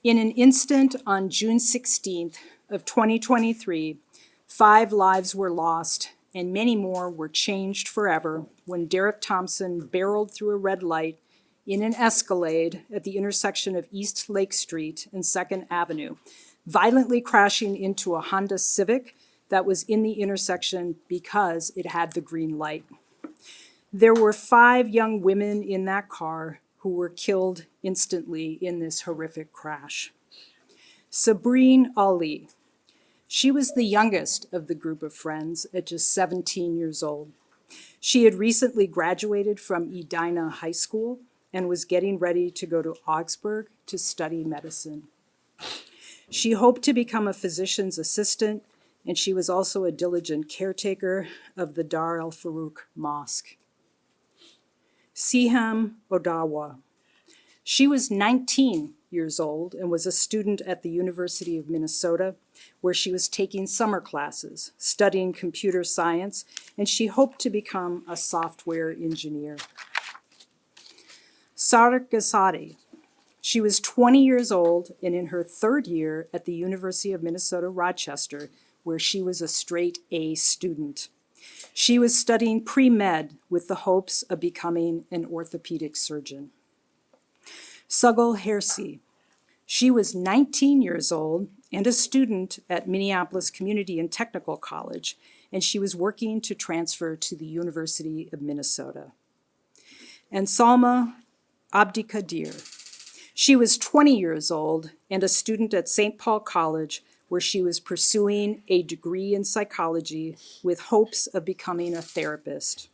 In an instant on June 16th of 2023, 5 lives were lost and many more were changed forever when Derek Thompson barreled through a red light in an Escalade at the intersection of East Lake Street and 2nd Avenue, violently crashing into a Honda Civic that was in the intersection because it had the green light. There were 5 young women in that car who were killed instantly in this horrific crash. Sabrine Ali. She was the youngest of the group of friends at just 17 years old. She had recently graduated from Edina High School and was getting ready to go to Augsburg to study medicine. She hoped to become a physician's assistant, and she was also a diligent caretaker of the Dar el-Farouk Mosque. Siham Odawa. She was 19 years old and was a student at the University of Minnesota, where she was taking summer classes, studying computer science, and she hoped to become a software engineer. Sara Gasadi. She was 20 years old and in her 3rd year at the University of Minnesota, Rochester, where she was a straight A student. She was studying pre-med with the hopes of becoming an orthopedic surgeon. Sugal Hersi. She was 19 years old and a student at Minneapolis Community and Technical College, and she was working to transfer to the University of Minnesota. And Salma Abdikadir. She was 20 years old and a student at St. Paul College, where she was pursuing a degree in psychology with hopes of becoming a therapist.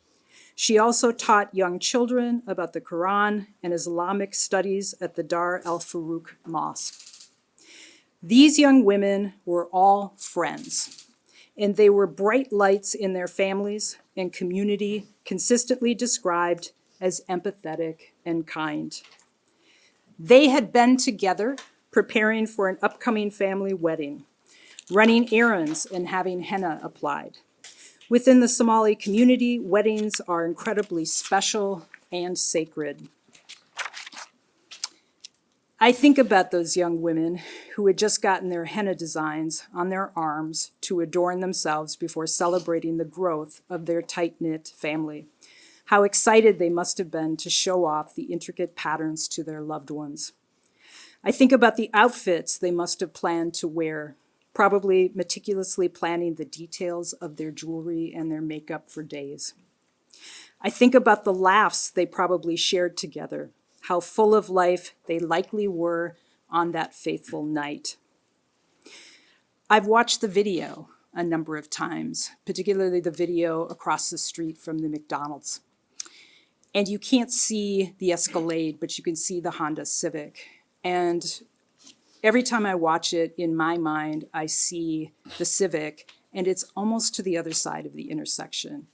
She also taught young children about the Quran and Islamic studies at the Dar el-Farouk Mosque. These young women were all friends, and they were bright lights in their families and community, consistently described as empathetic and kind. They had been together preparing for an upcoming family wedding, running errands and having henna applied. Within the Somali community, weddings are incredibly special and sacred. I think about those young women who had just gotten their henna designs on their arms to adorn themselves before celebrating the growth of their tight-knit family. How excited they must have been to show off the intricate patterns to their loved ones. I think about the outfits they must have planned to wear, probably meticulously planning the details of their jewelry and their makeup for days. I think about the laughs they probably shared together, how full of life they likely were on that faithful night. I've watched the video a number of times, particularly the video across the street from the McDonald's. And you can't see the Escalade, but you can see the Honda Civic. And every time I watch it, in my mind, I see the Civic, and it's almost to the other side of the intersection.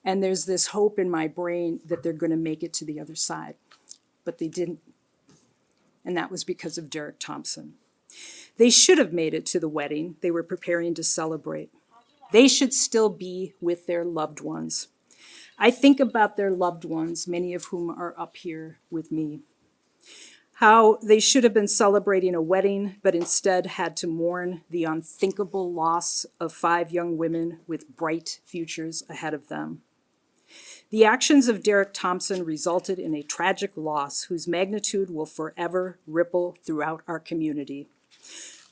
And there's this hope in my brain that they're going to make it to the other side. But they didn't. And that was because of Derek Thompson. They should have made it to the wedding they were preparing to celebrate. They should still be with their loved ones. I think about their loved ones, many of whom are up here with me. How they should have been celebrating a wedding, but instead had to mourn the unthinkable loss of 5 young women with bright futures ahead of them. The actions of Derek Thompson resulted in a tragic loss whose magnitude will forever ripple throughout our community.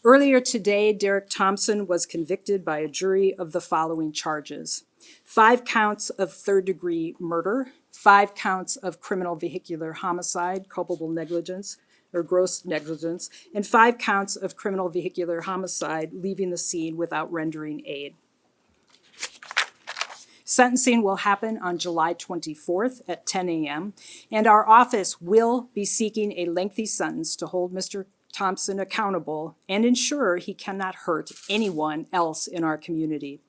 Earlier today, Derek Thompson was convicted by a jury of the following charges: 5 counts of 3rd-degree murder, 5 counts of criminal vehicular homicide, culpable negligence, or gross negligence, and 5 counts of criminal vehicular homicide, leaving the scene without rendering aid. Sentencing will happen on July 24th at 10 a.m., and our office will be seeking a lengthy sentence to hold Mr. Thompson accountable and ensure he cannot hurt anyone else in our community.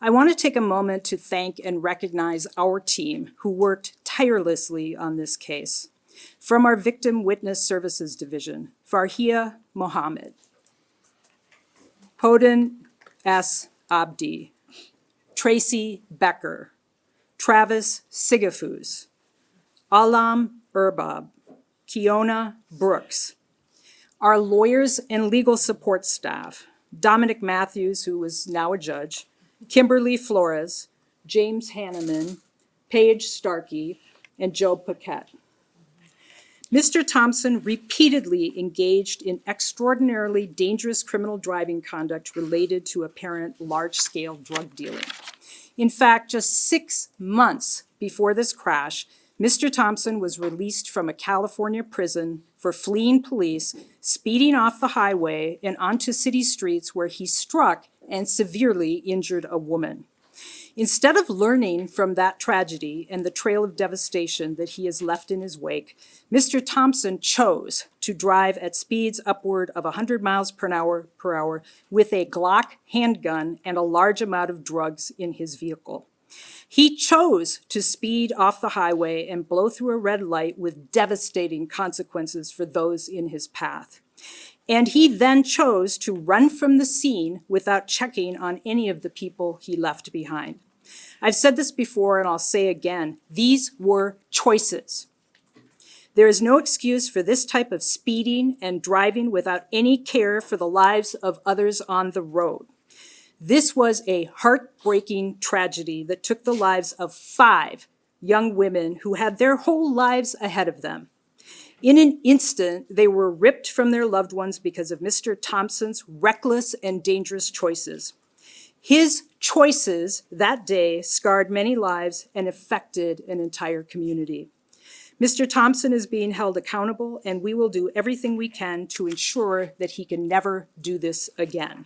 I want to take a moment to thank and recognize our team who worked tirelessly on this case. From our Victim Witness Services Division, Farhia Mohammed, Hoden S. Abdi, Tracy Becker, Travis Sigafus, Alam Erbab, Kiona Brooks. our lawyers and legal support staff, Dominic Matthews, who is now a judge, Kimberly Flores, James Hanneman, Paige Starkey, and Joe Paquette. Mr. Thompson repeatedly engaged in extraordinarily dangerous criminal driving conduct related to apparent large-scale drug dealing. In fact, just 6 months before this crash, Mr. Thompson was released from a California prison for fleeing police, speeding off the highway and onto city streets where he struck and severely injured a woman. Instead of learning from that tragedy and the trail of devastation that he has left in his wake, Mr. Thompson chose to drive at speeds upward of 100 miles per hour with a Glock handgun and a large amount of drugs in his vehicle. He chose to speed off the highway and blow through a red light with devastating consequences for those in his path. And he then chose to run from the scene without checking on any of the people he left behind. I've said this before and I'll say again, these were choices. There is no excuse for this type of speeding and driving without any care for the lives of others on the road. This was a heartbreaking tragedy that took the lives of 5 young women who had their whole lives ahead of them. In an instant, they were ripped from their loved ones because of Mr. Thompson's reckless and dangerous choices. His choices that day scarred many lives and affected an entire community. Mr. Thompson is being held accountable, and we will do everything we can to ensure that he can never do this again.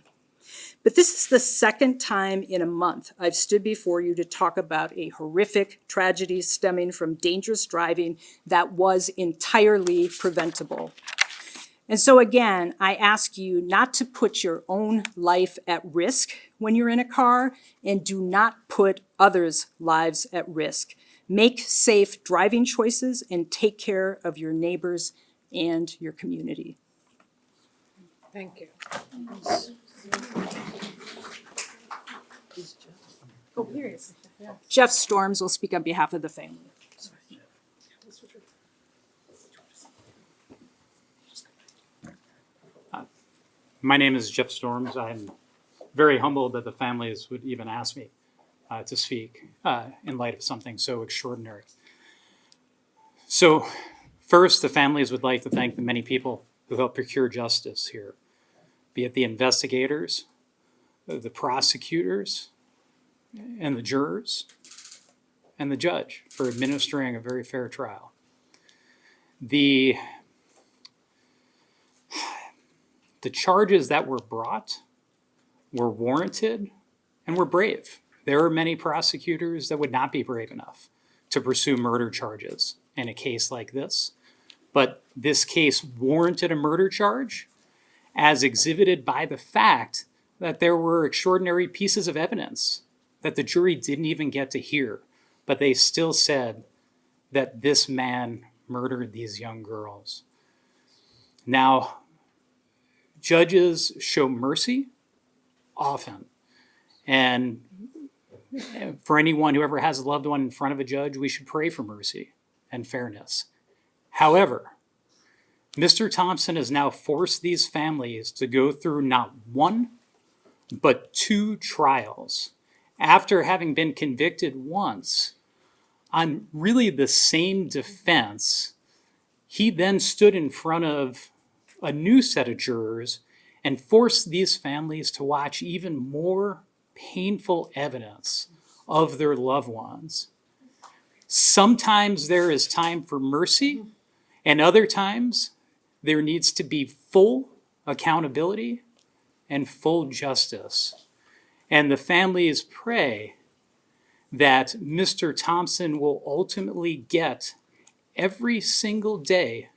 But this is the second time in a month I've stood before you to talk about a horrific tragedy stemming from dangerous driving that was entirely preventable. And so again, I ask you not to put your own life at risk when you're in a car, and do not put others' lives at risk. Make safe driving choices and take care of your neighbors and your community. Thank you. Oh, here he is. Jeff Storms will speak on behalf of the family. My name is Jeff Storms. I'm very humbled that the families would even ask me to speak in light of something so extraordinary. So first, the families would like to thank the many people who helped procure justice here, be it the investigators, the prosecutors, and the jurors, and the judge for administering a very fair trial. The charges that were brought were warranted and were brave. There are many prosecutors that would not be brave enough to pursue murder charges in a case like this. But this case warranted a murder charge as exhibited by the fact that there were extraordinary pieces of evidence that the jury didn't even get to hear, but they still said that this man murdered these young girls. Now, judges show mercy often. And for anyone who ever has a loved one in front of a judge, we should pray for mercy and fairness. However, Mr. Thompson has now forced these families to go through not one, but 2 trials after having been convicted once on really the same defense. He then stood in front of a new set of jurors and forced these families to watch even more painful evidence of their loved ones. Sometimes there is time for mercy, and other times there needs to be full accountability and full justice. And the families pray that Mr. Thompson will ultimately get every single day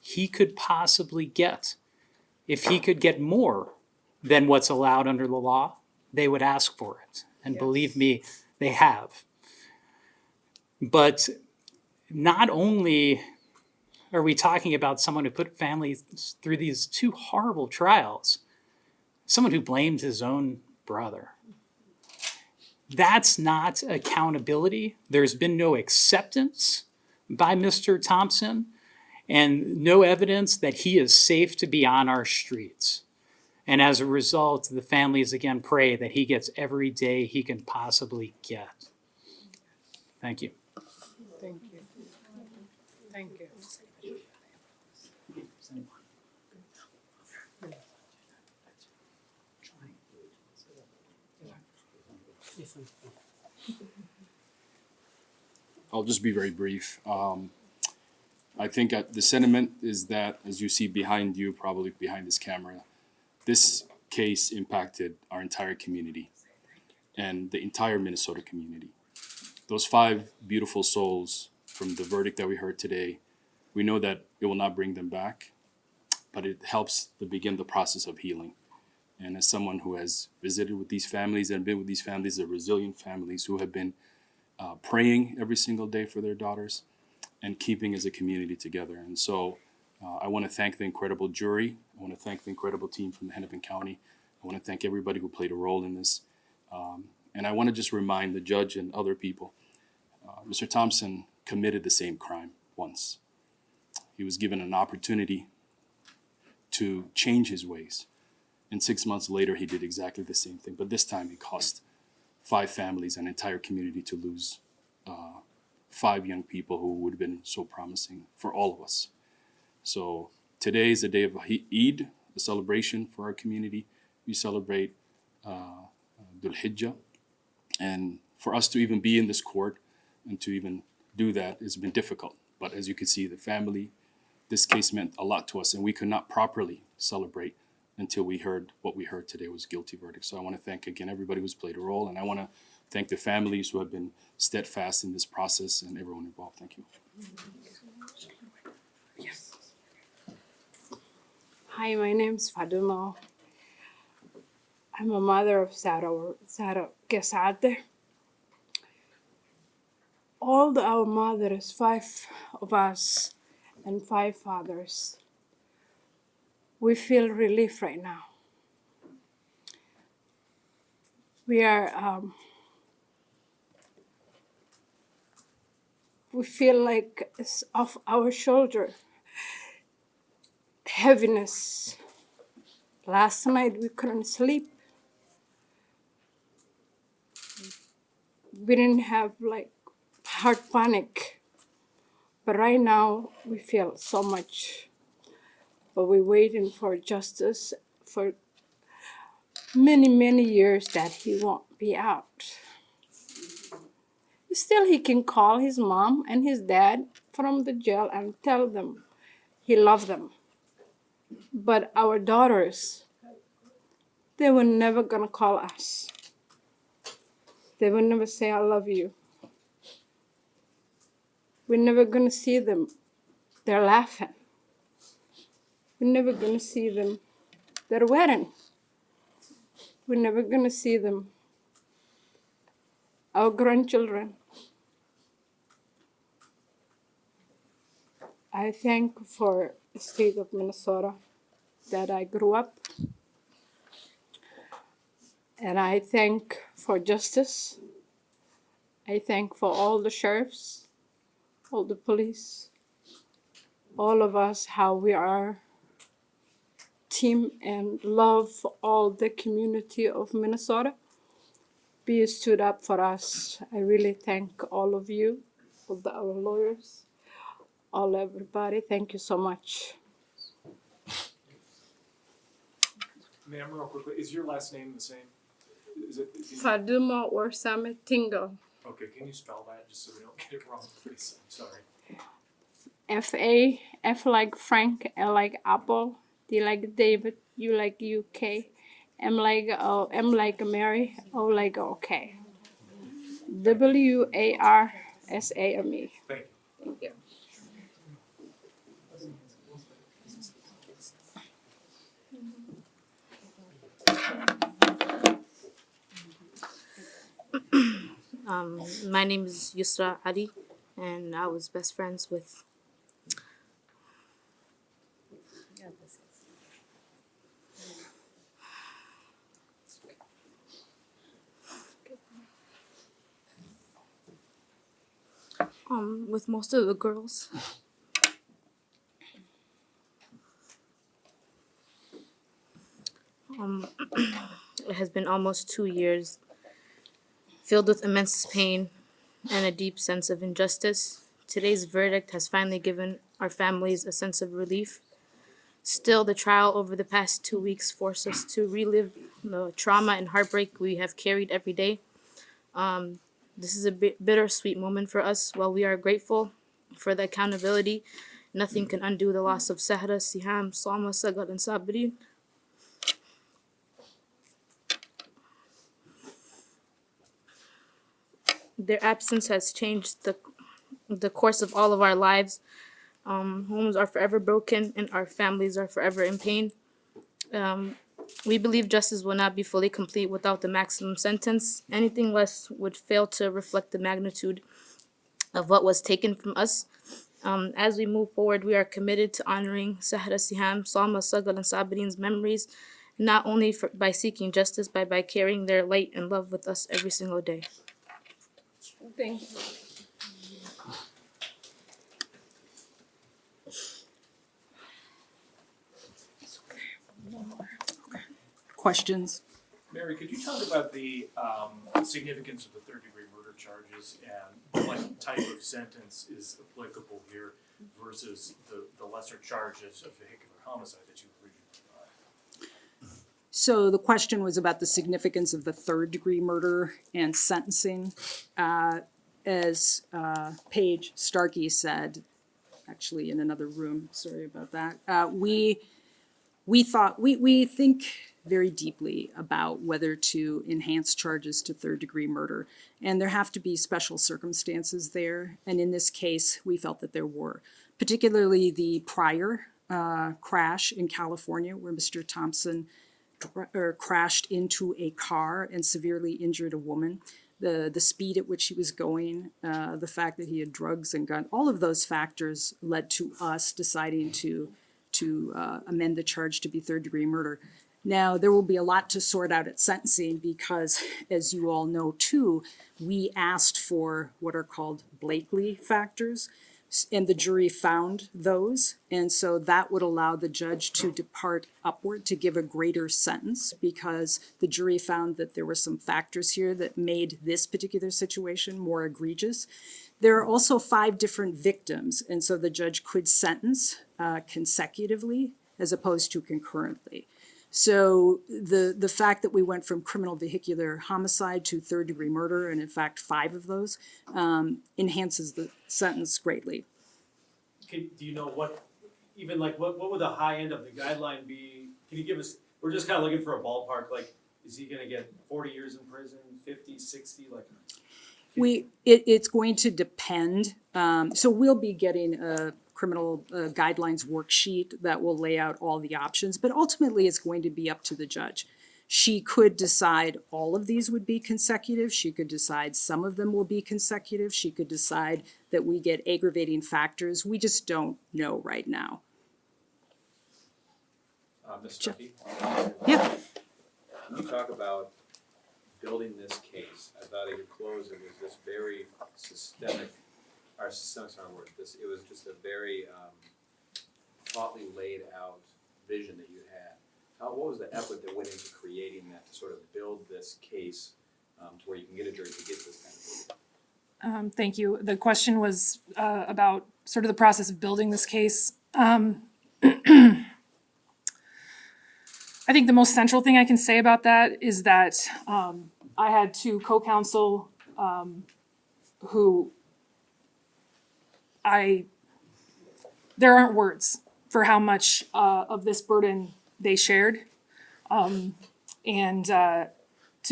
he could possibly get. If he could get more than what's allowed under the law, they would ask for it. And believe me, they have. But not only are we talking about someone who put families through these 2 horrible trials, someone who blamed his own brother. That's not accountability. There's been no acceptance by Mr. Thompson. and no evidence that he is safe to be on our streets. And as a result, the families again pray that he gets every day he can possibly get. Thank you. Thank you. Thank you. I'll just be very brief. I think the sentiment is that, as you see behind you, probably behind this camera, this case impacted our entire community and the entire Minnesota community. Those 5 beautiful souls from the verdict that we heard today, we know that it will not bring them back, but it helps to begin the process of healing. And as someone who has visited with these families and been with these families, the resilient families who have been praying every single day for their daughters and keeping as a community together. And so I want to thank the incredible jury. I want to thank the incredible team from Hennepin County. I want to thank everybody who played a role in this. And I want to just remind the judge and other people, Mr. Thompson committed the same crime once. He was given an opportunity to change his ways. And 6 months later, he did exactly the same thing. But this time it cost 5 families, an entire community to lose 5 young people who would have been so promising for all of us. So today is the day of Eid, a celebration for our community. We celebrate Dhul Hijjah. And for us to even be in this court and to even do that has been difficult. But as you can see, the family, this case meant a lot to us, and we could not properly celebrate until we heard what we heard today was guilty verdict. So I want to thank again everybody who's played a role, and I want to thank the families who have been steadfast in this process and everyone involved. Thank you. Hi, my name's Faduma. I'm a mother of Sarah Kesade. All our mothers, 5 of us, and 5 fathers, we feel relief right now. We are, we feel like it's off our shoulder, heaviness. Last night we couldn't sleep. We didn't have like heart panic, but right now we feel so much. But we're waiting for justice for many, many years that he won't be out. Still, he can call his mom and his dad from the jail and tell them he loves them. But our daughters, they were never gonna call us. They will never say, I love you. We're never gonna see them. They're laughing. We're never gonna see them. They're wedding. We're never gonna see them. Our grandchildren. I thank for the state of Minnesota that I grew up. And I thank for justice. I thank for all the sheriffs, all the police, all of us, how we are team and love for all the community of Minnesota. Be stood up for us. I really thank all of you, all our lawyers, all everybody. Thank you so much. Ma'am, real quickly, is your last name the same? Is it? Faduma or Same Tingle. Okay, can you spell that just so we don't get it wrong, please? I'm sorry. F like Frank, L like Apple, D like David, U like UK, M like Mary, O like OK. WARSAME. Thank you. Thank you. My name is Yusra Ali, and I was best friends with most of the girls. It has been almost 2 years, filled with immense pain and a deep sense of injustice. Today's verdict has finally given our families a sense of relief. Still, the trial over the past 2 weeks forced us to relive the trauma and heartbreak we have carried every day. This is a bittersweet moment for us. While we are grateful for the accountability, nothing can undo the loss of Sahra, Siham, Salma, Sagar, and Sabrin. Their absence has changed the course of all of our lives. Homes are forever broken and our families are forever in pain. We believe justice will not be fully complete without the maximum sentence. Anything less would fail to reflect the magnitude of what was taken from us. As we move forward, we are committed to honoring Sahra, Siham, Salma, Sagal, and Sabrin's memories, not only by seeking justice, but by carrying their light and love with us every single day. Thank you. Questions? Mary, could you talk about the significance of the third-degree murder charges and what type of sentence is applicable here versus the lesser charges of vehicular homicide that you originally brought? So the question was about the significance of the third-degree murder and sentencing. As Paige Starkey said, actually in another room, sorry about that, we think very deeply about whether to enhance charges to third-degree murder. And there have to be special circumstances there. And in this case, we felt that there were, particularly the prior crash in California where Mr. Thompson crashed into a car and severely injured a woman. The speed at which he was going, the fact that he had drugs and gun, all of those factors led to us deciding to amend the charge to be third-degree murder. Now, there will be a lot to sort out at sentencing because, as you all know too, we asked for what are called Blakely factors, and the jury found those. And so that would allow the judge to depart upward to give a greater sentence because the jury found that there were some factors here that made this particular situation more egregious. There are also 5 different victims, and so the judge could sentence consecutively as opposed to concurrently. So the fact that we went from criminal vehicular homicide to third-degree murder, and in fact 5 of those, enhances the sentence greatly. Do you know what would the high end of the guideline be? Can you give us, we're just kind of looking for a ballpark, like, is he gonna get 40 years in prison, 50, 60, like? It's going to depend. So we'll be getting a criminal guidelines worksheet that will lay out all the options, but ultimately it's going to be up to the judge. She could decide all of these would be consecutive. She could decide some of them will be consecutive. She could decide that we get aggravating factors. We just don't know right now. Ms. Stuckey? Yeah. Can you talk about building this case? I thought at your close it was this very systemic, or systemic's not a word, it was just a very thoughtfully laid out vision that you had. What was the effort that went into creating that to sort of build this case to where you can get a jury to get this kind of verdict? Thank you. The question was about sort of the process of building this case. I think the most central thing I can say about that is that I had 2 co-counsel who there aren't words for how much of this burden they shared. And to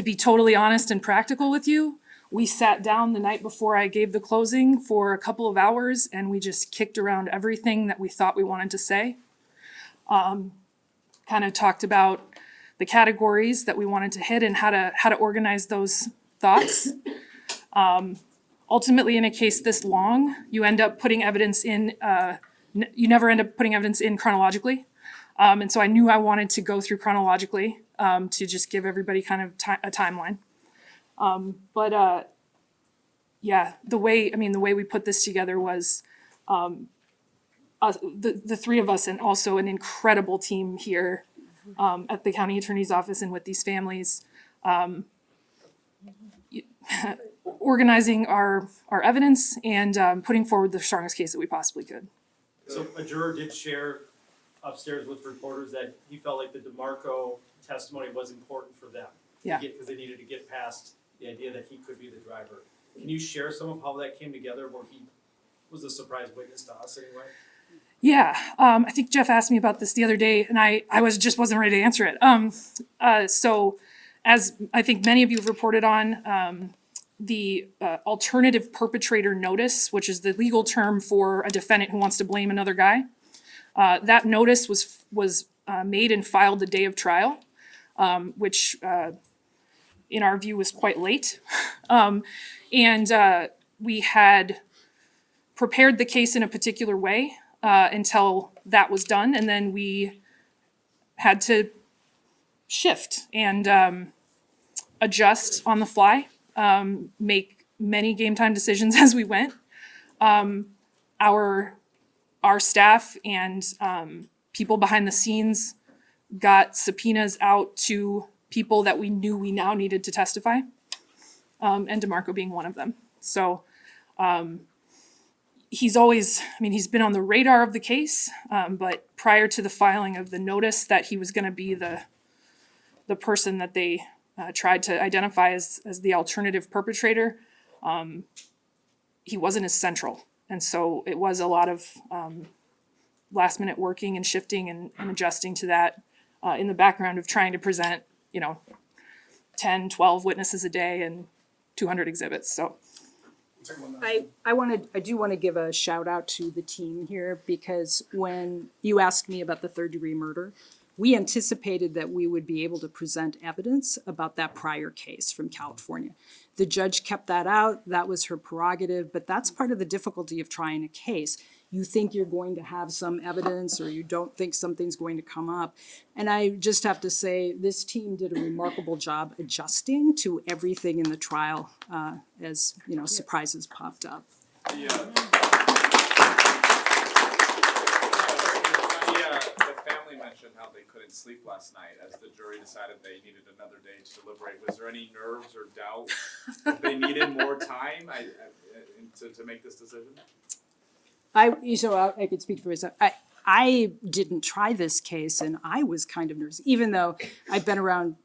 be totally honest and practical with you, we sat down the night before I gave the closing for a couple of hours and we just kicked around everything that we thought we wanted to say. Kind of talked about the categories that we wanted to hit and how to organize those thoughts. Ultimately, in a case this long, you end up putting evidence in, you never end up putting evidence in chronologically. And so I knew I wanted to go through chronologically to just give everybody kind of a timeline. Yeah, the way we put this together was the 3 of us and also an incredible team here at the county attorney's office and with these families, organizing our evidence and putting forward the strongest case that we possibly could. So a juror did share upstairs with reporters that he felt like the DeMarco testimony was important for them. Yeah. Because they needed to get past the idea that he could be the driver. Can you share some of how that came together where he was a surprise witness to us anyway? Yeah, I think Jeff asked me about this the other day, and I wasn't ready to answer it. So, as I think many of you have reported on, the alternative perpetrator notice, which is the legal term for a defendant who wants to blame another guy, that notice was made and filed the day of trial, which in our view was quite late, and we had prepared the case in a particular way until that was done, and then we had to shift and adjust on the fly, make many game time decisions as we went. Our staff and people behind the scenes got subpoenas out to people that we knew we now needed to testify, and DeMarco being one of them. So he's been on the radar of the case, but prior to the filing of the notice that he was going to be the person that they tried to identify as the alternative perpetrator, he wasn't as central. And so it was a lot of last minute working and shifting and adjusting to that in the background of trying to present, 10, 12 witnesses a day and 200 exhibits. So I do want to give a shout out to the team here, because when you asked me about the third degree murder, we anticipated that we would be able to present evidence about that prior case from California. The judge kept that out. That was her prerogative, but that's part of the difficulty of trying a case. You think you're going to have some evidence, or you don't think something's going to come up. And I just have to say, this team did a remarkable job adjusting to everything in the trial as surprises popped up. The family mentioned how they couldn't sleep last night as the jury decided they needed another day to deliberate. Was there any nerves or doubt that they needed more time to make this decision? I could speak for myself. I didn't try this case, and I was kind of nervous, even though I've been around,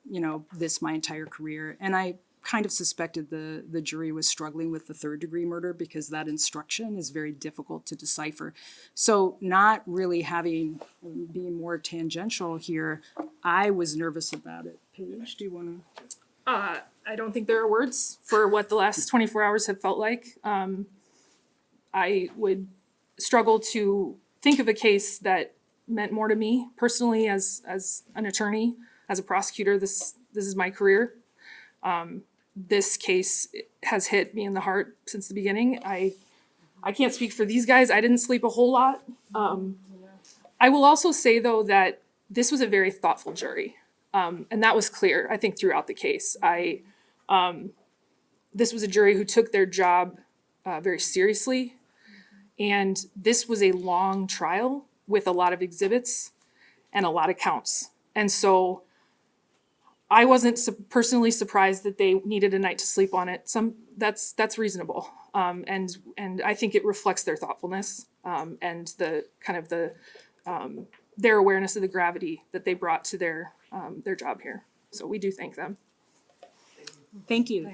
this my entire career, and I kind of suspected the jury was struggling with the third degree murder because that instruction is very difficult to decipher. So not really being more tangential here, I was nervous about it. Paige, do you want to? I don't think there are words for what the last 24 hours have felt like. I would struggle to think of a case that meant more to me personally as an attorney, as a prosecutor. This is my career. This case has hit me in the heart since the beginning. I can't speak for these guys. I didn't sleep a whole lot. I will also say, though, that this was a very thoughtful jury. And that was clear, I think, throughout the case. This was a jury who took their job very seriously. And this was a long trial with a lot of exhibits and a lot of counts. And so I wasn't personally surprised that they needed a night to sleep on it. That's reasonable. And I think it reflects their thoughtfulness and the kind of their awareness of the gravity that they brought to their job here. So we do thank them. Thank you.